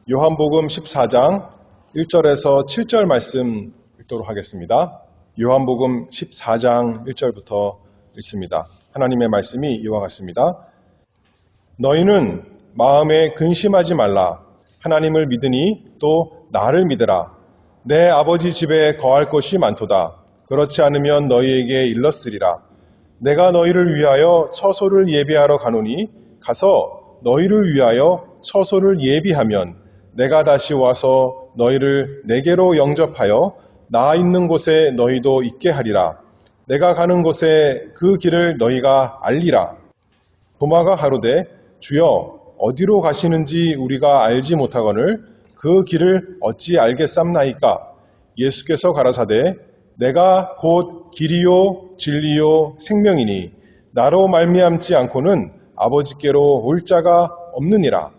요한복음 14장 1절에서 7절 말씀 읽도록 하겠습니다. 요한복음 14장 1절부터 읽습니다. 하나님의 말씀이 이와 같습니다. 너희는 마음에 근심하지 말라. 하나님을 믿으니 또 나를 믿으라. 내 아버지 집에 거할 곳이 많도다. 그렇지 않으면 너희에게 일렀으리라. 내가 너희를 위하여 처소를 예비하러 가노니 가서 너희를 위하여 처소를 예비하면 내가 다시 와서 너희를 내게로 영접하여 나 있는 곳에 너희도 있게 하리라. 내가 가는 곳에 그 길을 너희가 알리라. 도마가 가로되 주여 어디로 가시는지 우리가 알지 못하거늘 그 길을 어찌 알겠삼나이까. 예수께서 가라사대 내가 곧 길이요 진리요 생명이니 나로 말미암지 않고는 아버지께로 올 자가 없느니라.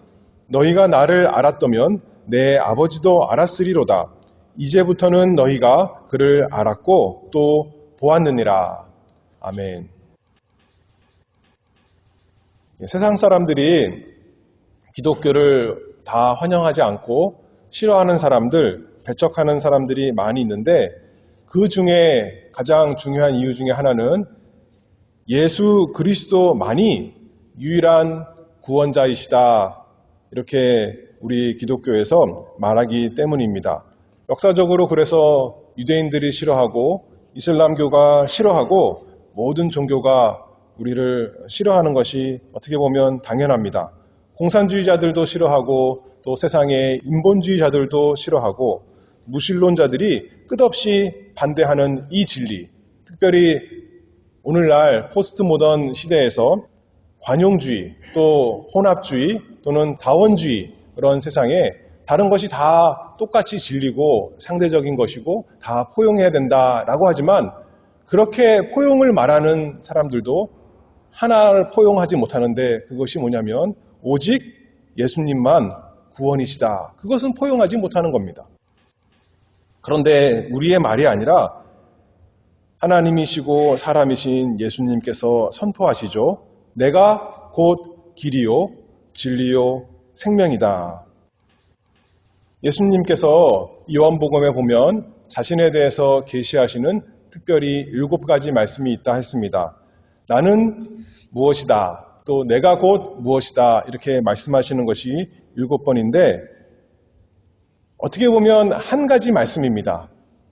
너희가 나를 알았다면 내 아버지도 알았으리로다. 이제부터는 너희가 그를 알았고 또 보았느니라. 아멘. 세상 사람들이 기독교를 다 환영하지 않고 싫어하는 사람들, 배척하는 사람들이 많이 있는데 그 중에 가장 중요한 이유 중에 하나는 예수 그리스도만이 유일한 구원자이시다. 이렇게 우리 기독교에서 말하기 때문입니다. 역사적으로 그래서 유대인들이 싫어하고 이슬람교가 싫어하고 모든 종교가 우리를 싫어하는 것이 어떻게 보면 당연합니다. 공산주의자들도 싫어하고 또 세상의 인본주의자들도 싫어하고 무신론자들이 끝없이 반대하는 이 진리, 특별히 오늘날 포스트 모던 시대에서 관용주의, 또 혼합주의, 또는 다원주의 그런 세상에 다른 것이 다 똑같이 진리고 상대적인 것이고 다 포용해야 된다라고 하지만 그렇게 포용을 말하는 사람들도 하나를 포용하지 못하는데 그것이 뭐냐면 오직 예수님만 구원이시다. 그것은 포용하지 못하는 겁니다. 그런데 우리의 말이 아니라 하나님이시고 사람이신 예수님께서 선포하시죠. 내가 곧 길이요 진리요 생명이다. 예수님께서 요한복음에 보면 자신에 대해서 계시하시는 특별히 7가지 말씀이 있다 했습니다. 나는 무엇이다. 또 내가 곧 무엇이다. 이렇게 말씀하시는 것이 7번인데 어떻게 보면 한 가지 말씀입니다.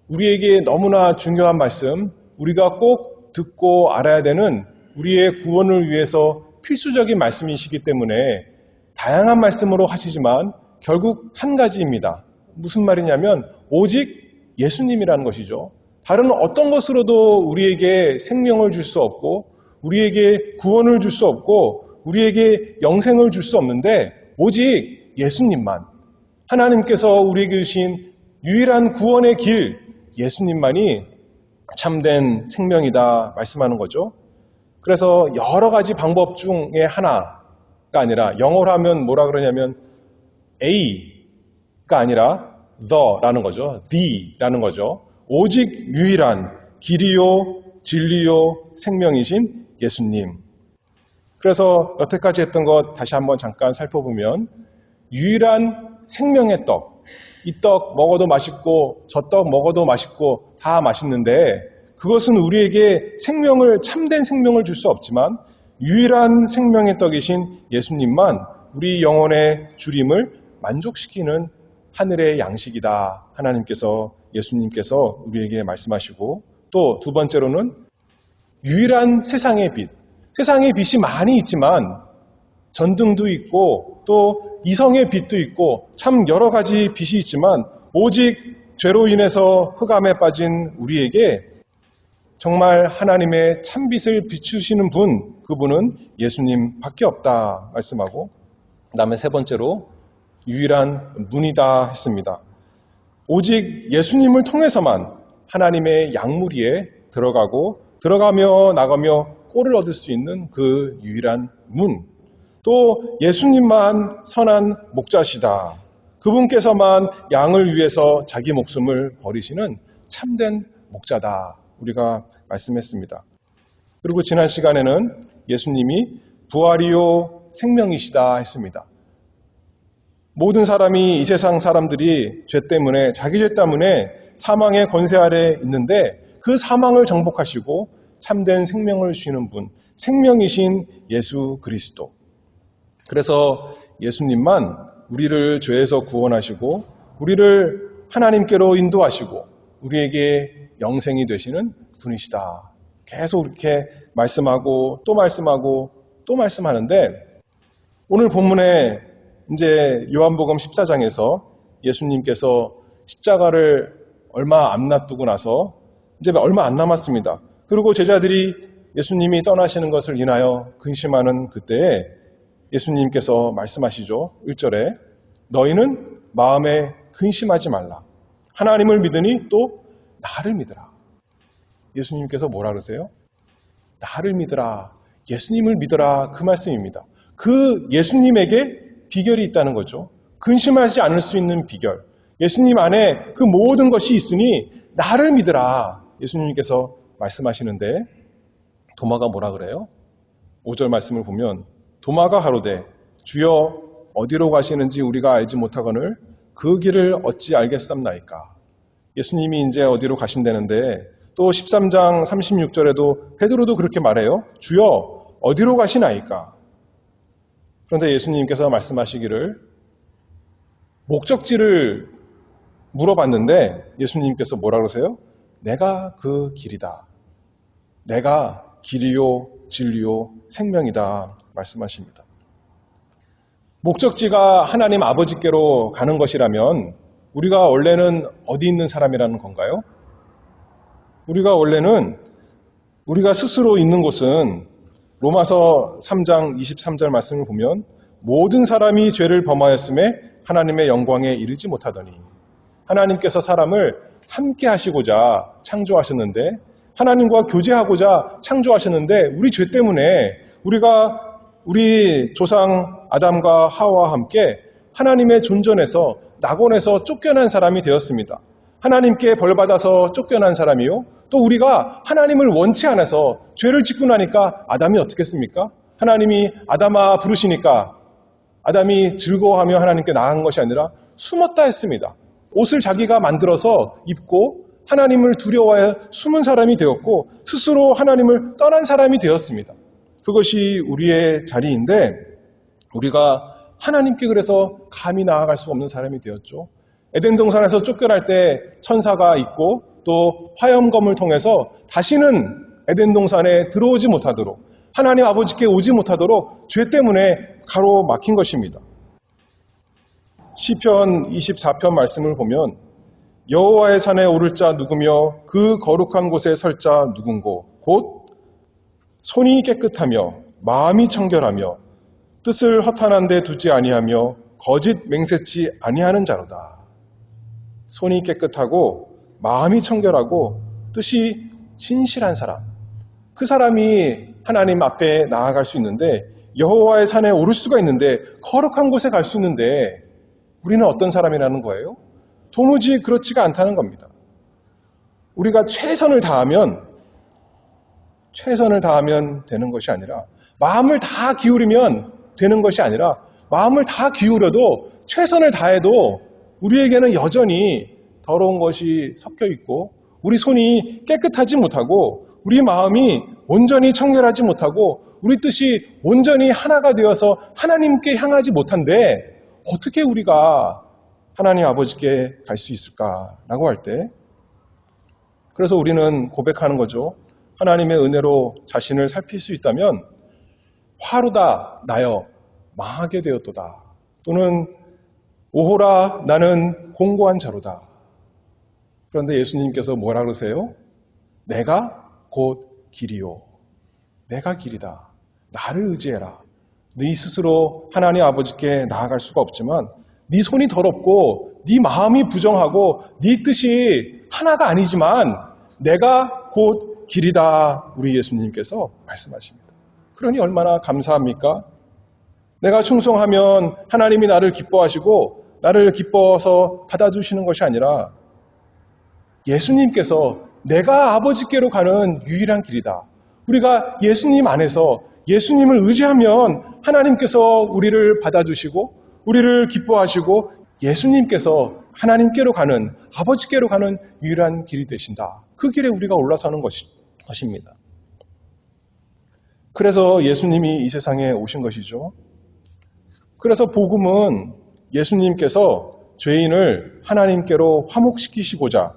우리에게 너무나 중요한 말씀, 우리가 꼭 듣고 알아야 되는 우리의 구원을 위해서 필수적인 말씀이시기 때문에 다양한 말씀으로 하시지만 결국 한 가지입니다. 무슨 말이냐면 오직 예수님이라는 것이죠. 다른 어떤 것으로도 우리에게 생명을 줄 수 없고 우리에게 구원을 줄 수 없고 우리에게 영생을 줄 수 없는데 오직 예수님만, 하나님께서 우리에게 주신 유일한 구원의 길 예수님만이 참된 생명이다 말씀하는 거죠. 그래서 여러 가지 방법 중에 하나가 아니라 영어로 하면 뭐라 그러냐면 A가 아니라 the라는 거죠. the라는 거죠. 오직 유일한 길이요 진리요 생명이신 예수님. 그래서 여태까지 했던 것 다시 한번 잠깐 살펴보면 유일한 생명의 떡, 이 떡 먹어도 맛있고 저 떡 먹어도 맛있고 다 맛있는데 그것은 우리에게 생명을 참된 생명을 줄 수 없지만 유일한 생명의 떡이신 예수님만 우리 영혼의 주림을 만족시키는 하늘의 양식이다. 하나님께서 예수님께서 우리에게 말씀하시고 또 두 번째로는 유일한 세상의 빛. 세상의 빛이 많이 있지만 전등도 있고 또 이성의 빛도 있고 참 여러 가지 빛이 있지만 오직 죄로 인해서 흑암에 빠진 우리에게 정말 하나님의 참빛을 비추시는 분, 그분은 예수님밖에 없다 말씀하고 그 다음에 세 번째로 유일한 문이다 했습니다. 오직 예수님을 통해서만 하나님의 양무리에 들어가며 나가며 꼴을 얻을 수 있는 그 유일한 문. 또 예수님만 선한 목자시다. 그분께서만 양을 위해서 자기 목숨을 버리시는 참된 목자다. 우리가 말씀했습니다. 그리고 지난 시간에는 예수님이 부활이요 생명이시다 했습니다. 모든 사람이 이 세상 사람들이 죄 때문에 자기 죄 때문에 사망의 권세 아래 있는데 그 사망을 정복하시고 참된 생명을 주시는 분, 생명이신 예수 그리스도. 그래서 예수님만 우리를 죄에서 구원하시고 우리를 하나님께로 인도하시고 우리에게 영생이 되시는 분이시다. 계속 이렇게 말씀하고 또 말씀하고 또 말씀하는데 오늘 본문에 이제 요한복음 14장에서 예수님께서 십자가를 얼마 안 놔두고 나서 이제 얼마 안 남았습니다. 그리고 제자들이 예수님이 떠나시는 것을 인하여 근심하는 그때에 예수님께서 말씀하시죠. 1절에 너희는 마음에 근심하지 말라. 하나님을 믿으니 또 나를 믿으라. 예수님께서 뭐라 그러세요? 나를 믿으라. 예수님을 믿으라. 그 말씀입니다. 그 예수님에게 비결이 있다는 거죠. 근심하지 않을 수 있는 비결. 예수님 안에 그 모든 것이 있으니 나를 믿으라. 예수님께서 말씀하시는데 도마가 뭐라 그래요? 5절 말씀을 보면 도마가 가로되 주여 어디로 가시는지 우리가 알지 못하거늘 그 길을 어찌 알겠삼나이까. 예수님이 이제 어디로 가신다는데 또 13장 36절에도 베드로도 그렇게 말해요. 주여 어디로 가시나이까. 그런데 예수님께서 말씀하시기를 목적지를 물어봤는데 예수님께서 뭐라 그러세요? 내가 그 길이다. 내가 길이요 진리요 생명이다 말씀하십니다. 목적지가 하나님 아버지께로 가는 것이라면 우리가 원래는 어디 있는 사람이라는 건가요? 우리가 원래는 우리가 스스로 있는 곳은 로마서 3장 23절 말씀을 보면 모든 사람이 죄를 범하였음에 하나님의 영광에 이르지 못하더니 하나님께서 사람을 함께 하시고자 창조하셨는데 하나님과 교제하고자 창조하셨는데 우리 죄 때문에 우리 조상 아담과 하와와 함께 하나님의 존전에서 낙원에서 쫓겨난 사람이 되었습니다. 하나님께 벌받아서 쫓겨난 사람이요. 또 우리가 하나님을 원치 않아서 죄를 짓고 나니까 아담이 어떻겠습니까? 하나님이 아담아 부르시니까 아담이 즐거워하며 하나님께 나아간 것이 아니라 숨었다 했습니다. 옷을 자기가 만들어서 입고 하나님을 두려워해 숨은 사람이 되었고 스스로 하나님을 떠난 사람이 되었습니다. 그것이 우리의 자리인데 우리가 하나님께 그래서 감히 나아갈 수 없는 사람이 되었죠. 에덴 동산에서 쫓겨날 때 천사가 있고 또 화염검을 통해서 다시는 에덴 동산에 들어오지 못하도록 하나님 아버지께 오지 못하도록 죄 때문에 가로막힌 것입니다. 시편 24편 말씀을 보면 여호와의 산에 오를 자 누구며 그 거룩한 곳에 설 자 누군고 곧 손이 깨끗하며 마음이 청결하며 뜻을 허탄한 데 두지 아니하며 거짓 맹세치 아니하는 자로다. 손이 깨끗하고 마음이 청결하고 뜻이 진실한 사람. 그 사람이 하나님 앞에 나아갈 수 있는데 여호와의 산에 오를 수가 있는데 거룩한 곳에 갈 수 있는데 우리는 어떤 사람이라는 거예요? 도무지 그렇지가 않다는 겁니다. 우리가 최선을 다하면 되는 것이 아니라 마음을 다 기울이면 되는 것이 아니라 마음을 다 기울여도 최선을 다해도 우리에게는 여전히 더러운 것이 섞여 있고 우리 손이 깨끗하지 못하고 우리 마음이 온전히 청결하지 못하고 우리 뜻이 온전히 하나가 되어서 하나님께 향하지 못한데 어떻게 우리가 하나님 아버지께 갈 수 있을까라고 할 때 그래서 우리는 고백하는 거죠. 하나님의 은혜로 자신을 살필 수 있다면 화로다 나여 망하게 되었도다. 또는 오호라 나는 공고한 자로다. 그런데 예수님께서 뭐라 그러세요? 내가 곧 길이요. 내가 길이다. 나를 의지해라. 네 스스로 하나님 아버지께 나아갈 수가 없지만 네 손이 더럽고 네 마음이 부정하고 네 뜻이 하나가 아니지만 내가 곧 길이다. 우리 예수님께서 말씀하십니다. 그러니 얼마나 감사합니까? 내가 충성하면 하나님이 나를 기뻐하시고 나를 기뻐서 받아주시는 것이 아니라 예수님께서 내가 아버지께로 가는 유일한 길이다. 우리가 예수님 안에서 예수님을 의지하면 하나님께서 우리를 받아주시고 우리를 기뻐하시고 예수님께서 하나님께로 가는, 아버지께로 가는 유일한 길이 되신다. 그 길에 우리가 올라서는 것입니다. 그래서 예수님이 이 세상에 오신 것이죠. 그래서 복음은 예수님께서 죄인을 하나님께로 화목시키시고자,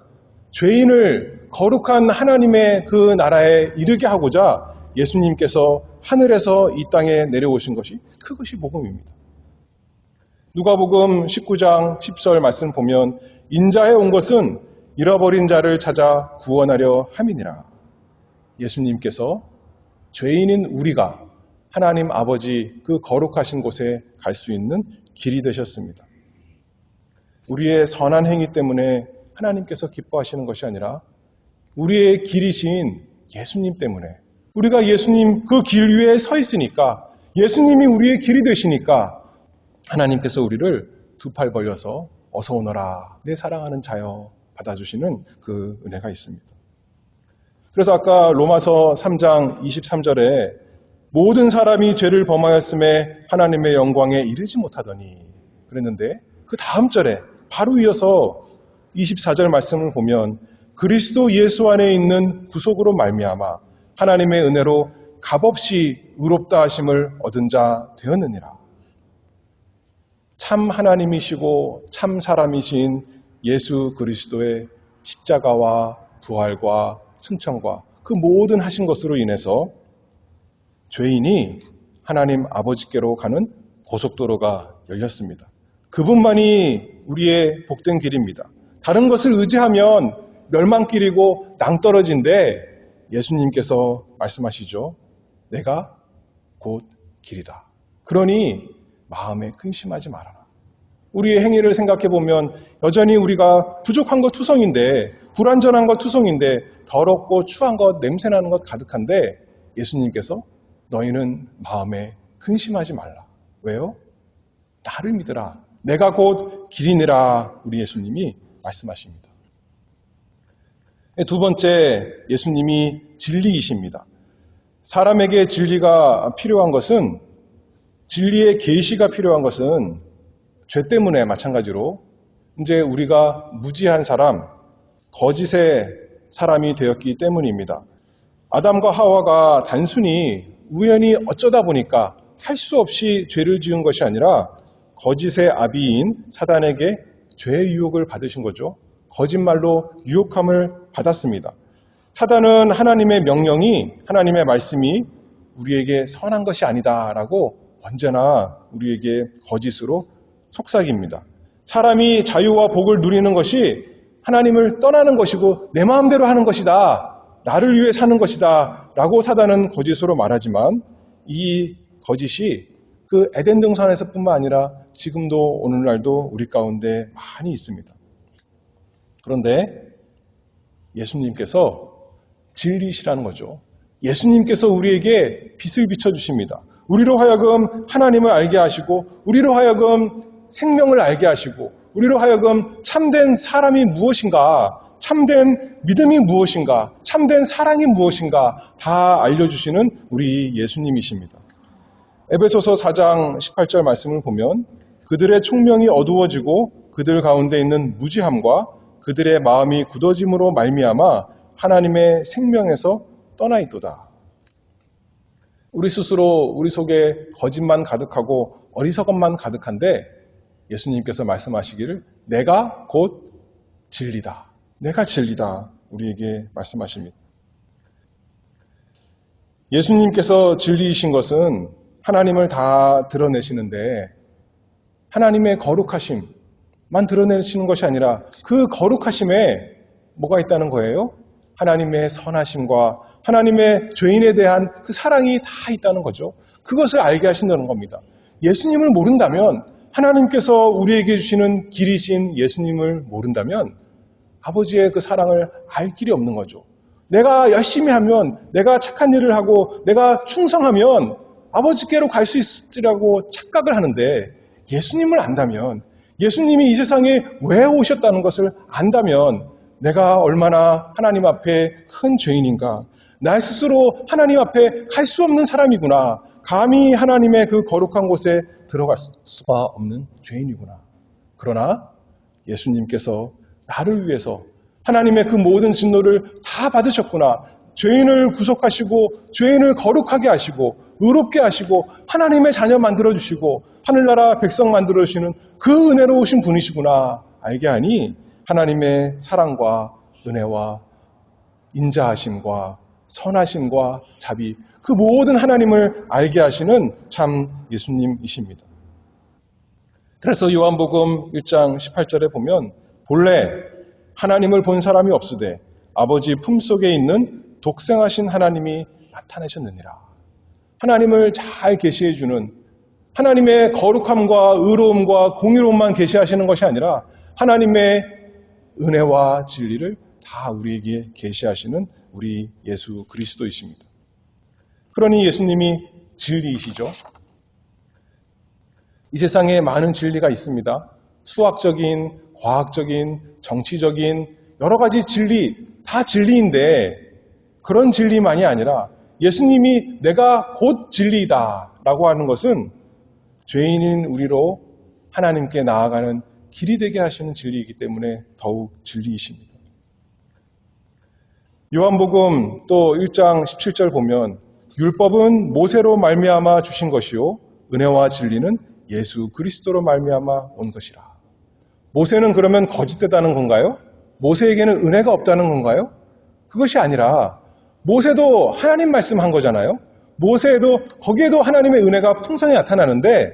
죄인을 거룩한 하나님의 그 나라에 이르게 하고자 예수님께서 하늘에서 이 땅에 내려오신 것이, 그것이 복음입니다. 누가복음 19장 10절 말씀 보면 인자에 온 것은 잃어버린 자를 찾아 구원하려 함이니라. 예수님께서 죄인인 우리가 하나님 아버지 그 거룩하신 곳에 갈 수 있는 길이 되셨습니다. 우리의 선한 행위 때문에 하나님께서 기뻐하시는 것이 아니라 우리의 길이신 예수님 때문에, 우리가 예수님 그 길 위에 서 있으니까, 예수님이 우리의 길이 되시니까 하나님께서 우리를 두 팔 벌려서 어서 오너라 내 사랑하는 자여 받아주시는 그 은혜가 있습니다. 그래서 아까 로마서 3장 23절에 모든 사람이 죄를 범하였음에 하나님의 영광에 이르지 못하더니 그랬는데, 그 다음 절에 바로 이어서 24절 말씀을 보면 그리스도 예수 안에 있는 구속으로 말미암아 하나님의 은혜로 값없이 의롭다 하심을 얻은 자 되었느니라. 참 하나님이시고 참 사람이신 예수 그리스도의 십자가와 부활과 승천과 그 모든 하신 것으로 인해서 죄인이 하나님 아버지께로 가는 고속도로가 열렸습니다. 그분만이 우리의 복된 길입니다. 다른 것을 의지하면 멸망길이고 낭떠러지인데 예수님께서 말씀하시죠. 내가 곧 길이다. 그러니 마음에 근심하지 말아라. 우리의 행위를 생각해 보면 여전히 우리가 부족한 것 투성인데, 불완전한 것 투성인데, 더럽고 추한 것, 냄새나는 것 가득한데 예수님께서 너희는 마음에 근심하지 말라. 왜요? 나를 믿으라. 내가 곧 길이니라. 우리 예수님이 말씀하십니다. 두 번째, 예수님이 진리이십니다. 사람에게 진리가 필요한 것은, 진리의 계시가 필요한 것은 죄 때문에 마찬가지로 이제 우리가 무지한 사람, 거짓의 사람이 되었기 때문입니다. 아담과 하와가 단순히 우연히 어쩌다 보니까 할 수 없이 죄를 지은 것이 아니라 거짓의 아비인 사단에게 죄의 유혹을 받으신 거죠. 거짓말로 유혹함을 받았습니다. 사단은 하나님의 명령이, 하나님의 말씀이 우리에게 선한 것이 아니다라고 언제나 우리에게 거짓으로 속삭입니다. 사람이 자유와 복을 누리는 것이 하나님을 떠나는 것이고 내 마음대로 하는 것이다, 나를 위해 사는 것이다 라고 사단은 거짓으로 말하지만 이 거짓이 그 에덴 동산에서뿐만 아니라 지금도 오늘날도 우리 가운데 많이 있습니다. 그런데 예수님께서 진리시라는 거죠. 예수님께서 우리에게 빛을 비춰주십니다. 우리로 하여금 하나님을 알게 하시고, 우리로 하여금 생명을 알게 하시고, 우리로 하여금 참된 사람이 무엇인가, 참된 믿음이 무엇인가, 참된 사랑이 무엇인가 다 알려주시는 우리 예수님이십니다. 에베소서 4장 18절 말씀을 보면 그들의 총명이 어두워지고 그들 가운데 있는 무지함과 그들의 마음이 굳어짐으로 말미암아 하나님의 생명에서 떠나 있도다. 우리 스스로 우리 속에 거짓만 가득하고 어리석음만 가득한데 예수님께서 말씀하시기를 내가 곧 진리다. 내가 진리다. 우리에게 말씀하십니다. 예수님께서 진리이신 것은 하나님을 다 드러내시는데 하나님의 거룩하심만 드러내시는 것이 아니라 그 거룩하심에 뭐가 있다는 거예요? 하나님의 선하심과 하나님의 죄인에 대한 그 사랑이 다 있다는 거죠. 그것을 알게 하신다는 겁니다. 예수님을 모른다면, 하나님께서 우리에게 주시는 길이신 예수님을 모른다면 아버지의 그 사랑을 알 길이 없는 거죠. 내가 열심히 하면, 내가 착한 일을 하고 내가 충성하면 아버지께로 갈 수 있으리라고 착각을 하는데, 예수님을 안다면, 예수님이 이 세상에 왜 오셨다는 것을 안다면 내가 얼마나 하나님 앞에 큰 죄인인가, 나 스스로 하나님 앞에 갈 수 없는 사람이구나, 감히 하나님의 그 거룩한 곳에 들어갈 수가 없는 죄인이구나. 그러나 예수님께서 나를 위해서 하나님의 그 모든 진노를 다 받으셨구나. 죄인을 구속하시고 죄인을 거룩하게 하시고 의롭게 하시고 하나님의 자녀 만들어주시고 하늘나라 백성 만들어주시는 그 은혜로우신 분이시구나 알게 하니 하나님의 사랑과 은혜와 인자하심과 선하심과 자비 그 모든 하나님을 알게 하시는 참 예수님이십니다. 그래서 요한복음 1장 18절에 보면 본래 하나님을 본 사람이 없으되 아버지 품속에 있는 독생하신 하나님이 나타내셨느니라. 하나님을 잘 계시해 주는 하나님의 거룩함과 의로움과 공의로움만 계시하시는 것이 아니라 하나님의 은혜와 진리를 다 우리에게 계시하시는 우리 예수 그리스도이십니다. 그러니 예수님이 진리이시죠. 이 세상에 많은 진리가 있습니다. 수학적인, 과학적인, 정치적인 여러 가지 진리, 다 진리인데 그런 진리만이 아니라 예수님이 내가 곧 진리이다 라고 하는 것은 죄인인 우리로 하나님께 나아가는 길이 되게 하시는 진리이기 때문에 더욱 진리이십니다. 요한복음 또 1장 17절 보면 율법은 모세로 말미암아 주신 것이요 은혜와 진리는 예수 그리스도로 말미암아 온 것이라. 모세는 그러면 거짓되다는 건가요? 모세에게는 은혜가 없다는 건가요? 그것이 아니라 모세도 하나님 말씀한 거잖아요. 모세도 거기에도 하나님의 은혜가 풍성히 나타나는데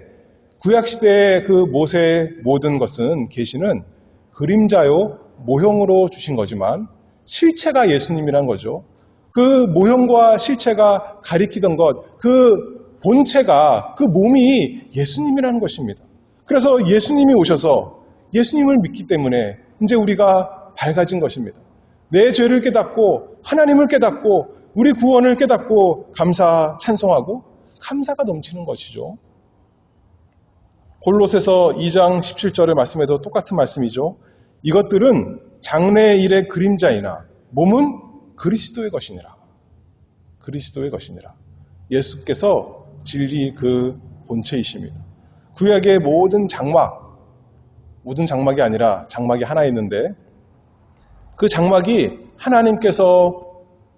구약시대의 그 모세의 모든 것은 계시는 그림자요 모형으로 주신 거지만 실체가 예수님이란 거죠. 그 모형과 실체가 가리키던 것, 그 본체가, 그 몸이 예수님이라는 것입니다. 그래서 예수님이 오셔서 예수님을 믿기 때문에 이제 우리가 밝아진 것입니다. 내 죄를 깨닫고 하나님을 깨닫고 우리 구원을 깨닫고 감사 찬송하고 감사가 넘치는 것이죠. 골로새서 2장 17절의 말씀에도 똑같은 말씀이죠. 이것들은 장래의 일의 그림자이나 몸은 그리스도의 것이니라. 그리스도의 것이니라. 예수께서 진리 그 본체이십니다. 구약의 모든 장막이 아니라 장막이 하나 있는데 그 장막이 하나님께서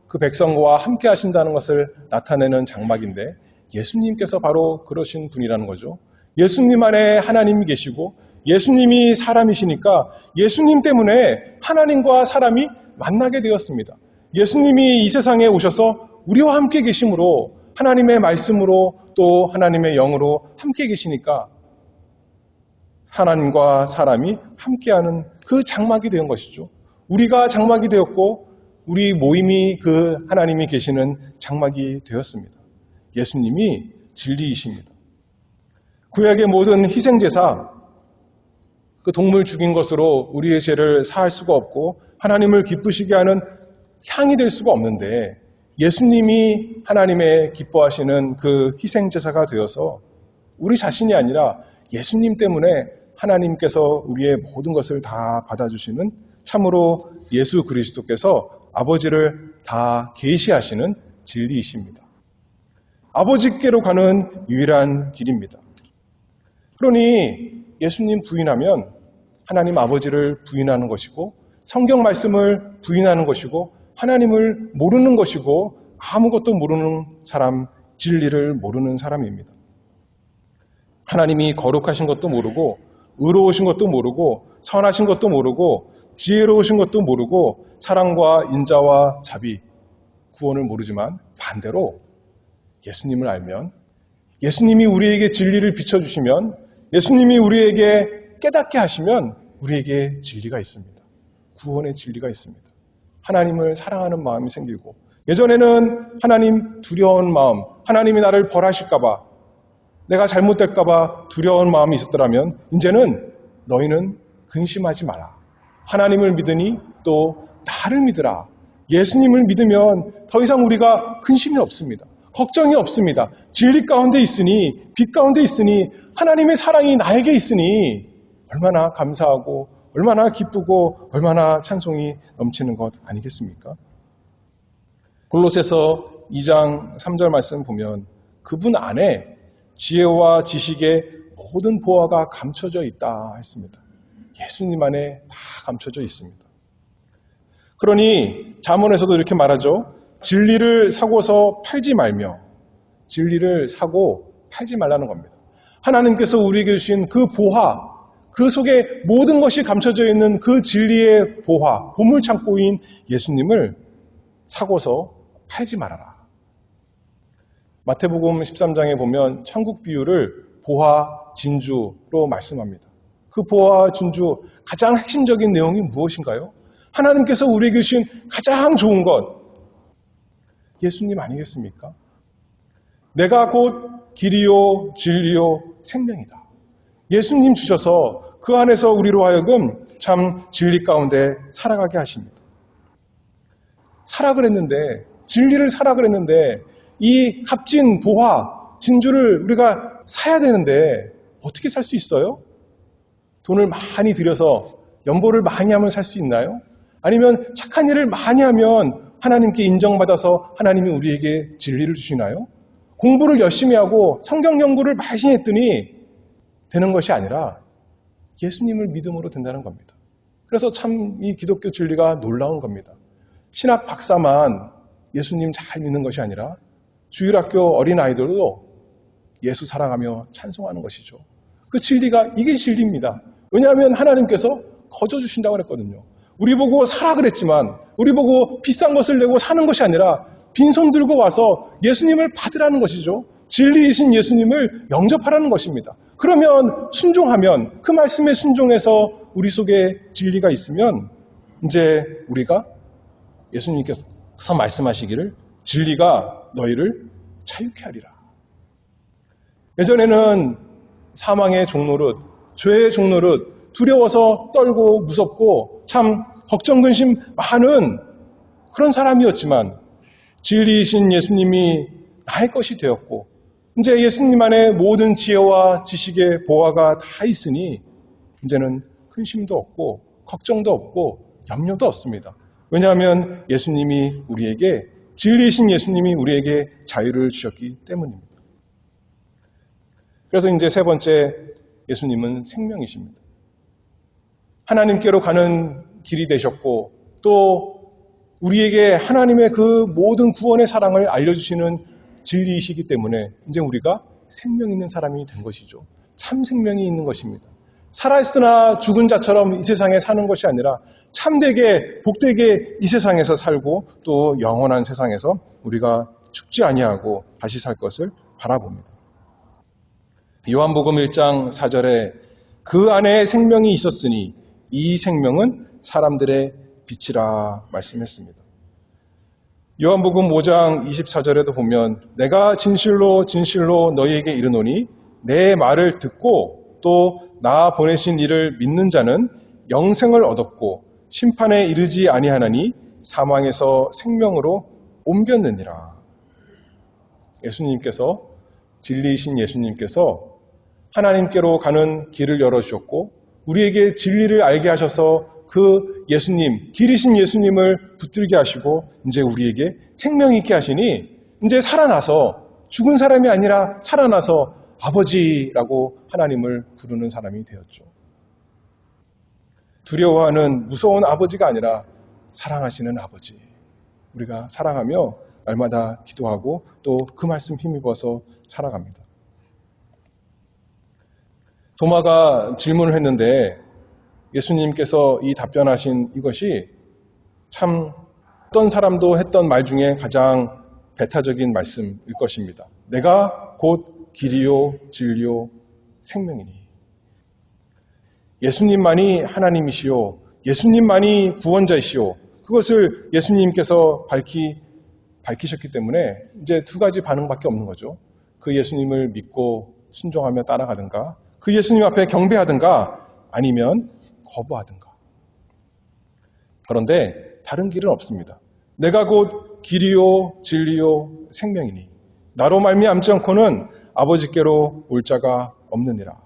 그 백성과 함께 하신다는 것을 나타내는 장막인데 예수님께서 바로 그러신 분이라는 거죠. 예수님 안에 하나님이 계시고 예수님이 사람이시니까 예수님 때문에 하나님과 사람이 만나게 되었습니다. 예수님이 이 세상에 오셔서 우리와 함께 계심으로 하나님의 말씀으로 또 하나님의 영으로 함께 계시니까 하나님과 사람이 함께하는 그 장막이 된 것이죠. 우리가 장막이 되었고 우리 모임이 그 하나님이 계시는 장막이 되었습니다. 예수님이 진리이십니다. 구약의 모든 희생제사, 그 동물 죽인 것으로 우리의 죄를 사할 수가 없고 하나님을 기쁘시게 하는 향이 될 수가 없는데 예수님이 하나님의 기뻐하시는 그 희생제사가 되어서 우리 자신이 아니라 예수님 때문에 하나님께서 우리의 모든 것을 다 받아주시는 참으로 예수 그리스도께서 아버지를 다 계시하시는 진리이십니다. 아버지께로 가는 유일한 길입니다. 그러니 예수님 부인하면 하나님 아버지를 부인하는 것이고 성경 말씀을 부인하는 것이고 하나님을 모르는 것이고 아무것도 모르는 사람, 진리를 모르는 사람입니다. 하나님이 거룩하신 것도 모르고 의로우신 것도 모르고 선하신 것도 모르고 지혜로우신 것도 모르고 사랑과 인자와 자비, 구원을 모르지만 반대로 예수님을 알면 예수님이 우리에게 진리를 비춰주시면 예수님이 우리에게 깨닫게 하시면 우리에게 진리가 있습니다. 구원의 진리가 있습니다. 하나님을 사랑하는 마음이 생기고 예전에는 하나님 두려운 마음, 하나님이 나를 벌하실까봐 내가 잘못될까봐 두려운 마음이 있었더라면 이제는 너희는 근심하지 마라. 하나님을 믿으니 또 나를 믿으라. 예수님을 믿으면 더 이상 우리가 근심이 없습니다. 걱정이 없습니다. 진리 가운데 있으니 빛 가운데 있으니 하나님의 사랑이 나에게 있으니 얼마나 감사하고 얼마나 기쁘고 얼마나 찬송이 넘치는 것 아니겠습니까? 골로새서 2장 3절 말씀 보면 그분 안에 지혜와 지식의 모든 보화가 감춰져 있다 했습니다. 예수님 안에 다 감춰져 있습니다. 그러니 잠언에서도 이렇게 말하죠. 진리를 사고서 팔지 말며, 진리를 사고 팔지 말라는 겁니다. 하나님께서 우리에게 주신 그 보화, 그 속에 모든 것이 감춰져 있는 그 진리의 보화, 보물창고인 예수님을 사고서 팔지 말아라. 마태복음 13장에 보면 천국 비유를 보화, 진주로 말씀합니다. 그 보화, 진주 가장 핵심적인 내용이 무엇인가요? 하나님께서 우리에게 주신 가장 좋은 것, 예수님 아니겠습니까? 내가 곧 길이요 진리요 생명이다. 예수님 주셔서 그 안에서 우리로 하여금 참 진리 가운데 살아가게 하십니다. 사라 그랬는데, 진리를 사라 그랬는데 이 값진 보화, 진주를 우리가 사야 되는데 어떻게 살 수 있어요? 돈을 많이 들여서 연보를 많이 하면 살 수 있나요? 아니면 착한 일을 많이 하면 하나님께 인정받아서 하나님이 우리에게 진리를 주시나요? 공부를 열심히 하고 성경 연구를 많이 했더니 되는 것이 아니라 예수님을 믿음으로 된다는 겁니다. 그래서 참 이 기독교 진리가 놀라운 겁니다. 신학 박사만 예수님 잘 믿는 것이 아니라 주일학교 어린아이들도 예수 사랑하며 찬송하는 것이죠. 그 진리가 이게 진리입니다. 왜냐하면 하나님께서 거저 주신다고 그랬거든요. 우리 보고 사라 그랬지만 우리 보고 비싼 것을 내고 사는 것이 아니라 빈손 들고 와서 예수님을 받으라는 것이죠. 진리이신 예수님을 영접하라는 것입니다. 그러면 순종하면 그 말씀에 순종해서 우리 속에 진리가 있으면 이제 우리가 예수님께서 말씀하시기를 진리가 너희를 자유케 하리라. 예전에는 사망의 종노릇, 죄의 종노릇, 두려워서 떨고 무섭고 참 걱정 근심 많은 그런 사람이었지만 진리이신 예수님이 나의 것이 되었고 이제 예수님 안에 모든 지혜와 지식의 보화가 다 있으니 이제는 근심도 없고 걱정도 없고 염려도 없습니다. 왜냐하면 예수님이 우리에게 진리이신 예수님이 우리에게 자유를 주셨기 때문입니다. 그래서 이제 세 번째, 예수님은 생명이십니다. 하나님께로 가는 길이 되셨고 또 우리에게 하나님의 그 모든 구원의 사랑을 알려주시는 진리이시기 때문에 이제 우리가 생명 있는 사람이 된 것이죠. 참 생명이 있는 것입니다. 살아있으나 죽은 자처럼 이 세상에 사는 것이 아니라 참되게 복되게 이 세상에서 살고 또 영원한 세상에서 우리가 죽지 아니하고 다시 살 것을 바라봅니다. 요한복음 1장 4절에 그 안에 생명이 있었으니 이 생명은 사람들의 빛이라 말씀했습니다. 요한복음 5장 24절에도 보면 내가 진실로 진실로 너희에게 이르노니 내 말을 듣고 또 나 보내신 이를 믿는 자는 영생을 얻었고 심판에 이르지 아니하나니 사망에서 생명으로 옮겼느니라. 예수님께서 진리이신 예수님께서 하나님께로 가는 길을 열어주셨고 우리에게 진리를 알게 하셔서 그 예수님, 길이신 예수님을 붙들게 하시고 이제 우리에게 생명이 있게 하시니 이제 살아나서 죽은 사람이 아니라 살아나서 아버지라고 하나님을 부르는 사람이 되었죠. 두려워하는 무서운 아버지가 아니라 사랑하시는 아버지. 우리가 사랑하며 날마다 기도하고 또 그 말씀 힘입어서 살아갑니다. 도마가 질문을 했는데 예수님께서 이 답변하신 이것이 참 어떤 사람도 했던 말 중에 가장 배타적인 말씀일 것입니다. 내가 곧 길이요 진리요 생명이니. 예수님만이 하나님이시요 예수님만이 구원자이시요 그것을 예수님께서 밝히셨기 때문에 이제 두 가지 반응밖에 없는 거죠. 그 예수님을 믿고 순종하며 따라가든가 그 예수님 앞에 경배하든가 아니면 거부하든가. 그런데 다른 길은 없습니다. 내가 곧 길이요 진리요 생명이니 나로 말미암지 않고는 아버지께로 올 자가 없느니라.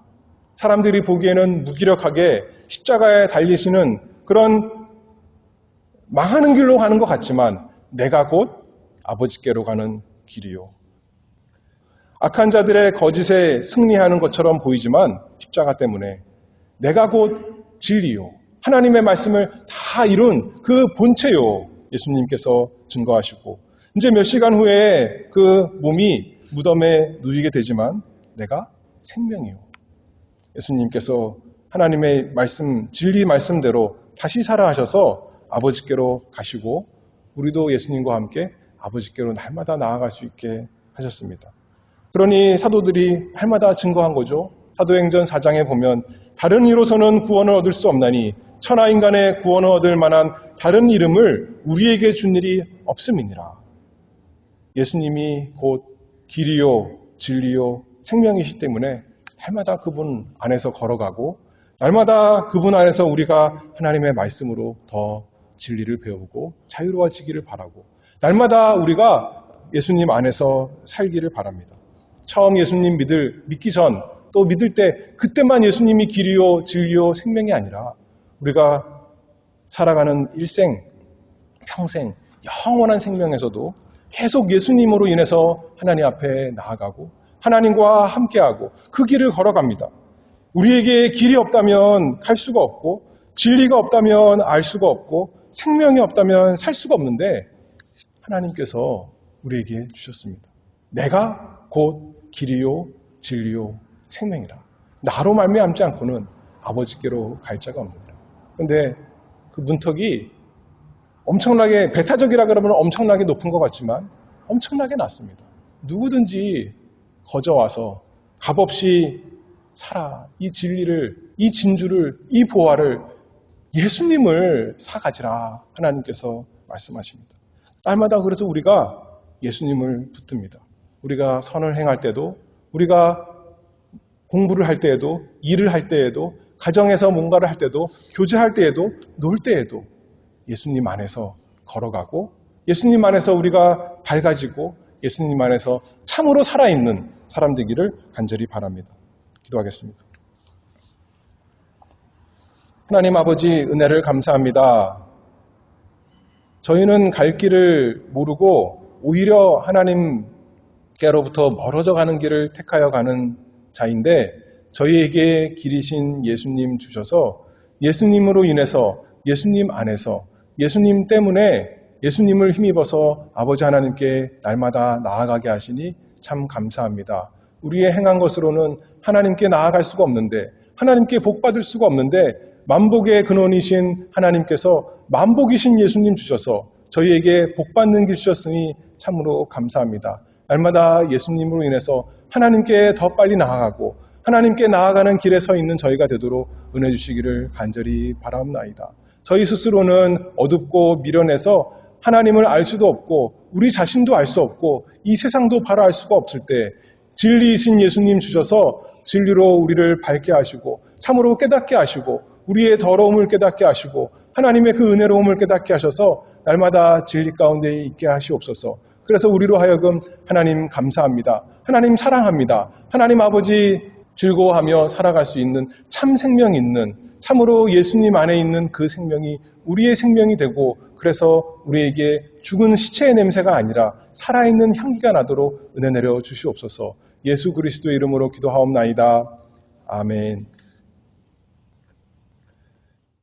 사람들이 보기에는 무기력하게 십자가에 달리시는 그런 망하는 길로 가는 것 같지만 내가 곧 아버지께로 가는 길이요. 악한 자들의 거짓에 승리하는 것처럼 보이지만 십자가 때문에 내가 곧 진리요, 하나님의 말씀을 다 이룬 그 본체요, 예수님께서 증거하시고 이제 몇 시간 후에 그 몸이 무덤에 누이게 되지만 내가 생명이요, 예수님께서 하나님의 말씀, 진리 말씀대로 다시 살아하셔서 아버지께로 가시고 우리도 예수님과 함께 아버지께로 날마다 나아갈 수 있게 하셨습니다. 그러니 사도들이 날마다 증거한 거죠. 사도행전 4장에 보면 다른 이로서는 구원을 얻을 수 없나니 천하 인간의 구원을 얻을 만한 다른 이름을 우리에게 준 일이 없음이니라. 예수님이 곧 길이요 진리요 생명이시 때문에 날마다 그분 안에서 걸어가고 날마다 그분 안에서 우리가 하나님의 말씀으로 더 진리를 배우고 자유로워지기를 바라고 날마다 우리가 예수님 안에서 살기를 바랍니다. 처음 예수님 믿기 전 또 믿을 때 그때만 예수님이 길이요 진리요 생명이 아니라 우리가 살아가는 일생 평생 영원한 생명에서도 계속 예수님으로 인해서 하나님 앞에 나아가고 하나님과 함께하고 그 길을 걸어갑니다. 우리에게 길이 없다면 갈 수가 없고 진리가 없다면 알 수가 없고 생명이 없다면 살 수가 없는데 하나님께서 우리에게 주셨습니다. 내가 곧 길이요 진리요 생명이라. 나로 말미암지 않고는 아버지께로 갈 자가 없느니라. 그런데 그 문턱이 엄청나게 배타적이라 그러면 엄청나게 높은 것 같지만 엄청나게 낮습니다. 누구든지 거저와서 값없이 살아. 이 진리를, 이 진주를, 이 보화를 예수님을 사가지라 하나님께서 말씀하십니다. 날마다 그래서 우리가 예수님을 붙듭니다. 우리가 선을 행할 때도, 우리가 공부를 할 때에도, 일을 할 때에도, 가정에서 뭔가를 할 때도, 교제할 때에도, 놀 때에도 예수님 안에서 걸어가고 예수님 안에서 우리가 밝아지고 예수님 안에서 참으로 살아있는 사람 되기를 간절히 바랍니다. 기도하겠습니다. 하나님 아버지 은혜를 감사합니다. 저희는 갈 길을 모르고 오히려 하나님께로부터 멀어져 가는 길을 택하여 가는 자인데 저희에게 길이신 예수님 주셔서 예수님으로 인해서 예수님 안에서 예수님 때문에 예수님을 힘입어서 아버지 하나님께 날마다 나아가게 하시니 참 감사합니다. 우리의 행한 것으로는 하나님께 나아갈 수가 없는데 하나님께 복받을 수가 없는데 만복의 근원이신 하나님께서 만복이신 예수님 주셔서 저희에게 복받는 길 주셨으니 참으로 감사합니다. 날마다 예수님으로 인해서 하나님께 더 빨리 나아가고 하나님께 나아가는 길에 서 있는 저희가 되도록 은혜 주시기를 간절히 바라옵나이다. 저희 스스로는 어둡고 미련해서 하나님을 알 수도 없고 우리 자신도 알 수 없고 이 세상도 바로 알 수가 없을 때 진리이신 예수님 주셔서 진리로 우리를 밝게 하시고 참으로 깨닫게 하시고 우리의 더러움을 깨닫게 하시고 하나님의 그 은혜로움을 깨닫게 하셔서 날마다 진리 가운데 있게 하시옵소서. 그래서 우리로 하여금 하나님 감사합니다. 하나님 사랑합니다. 하나님 아버지 즐거워하며 살아갈 수 있는 참 생명 있는 참으로 예수님 안에 있는 그 생명이 우리의 생명이 되고 그래서 우리에게 죽은 시체의 냄새가 아니라 살아있는 향기가 나도록 은혜 내려 주시옵소서. 예수 그리스도의 이름으로 기도하옵나이다. 아멘.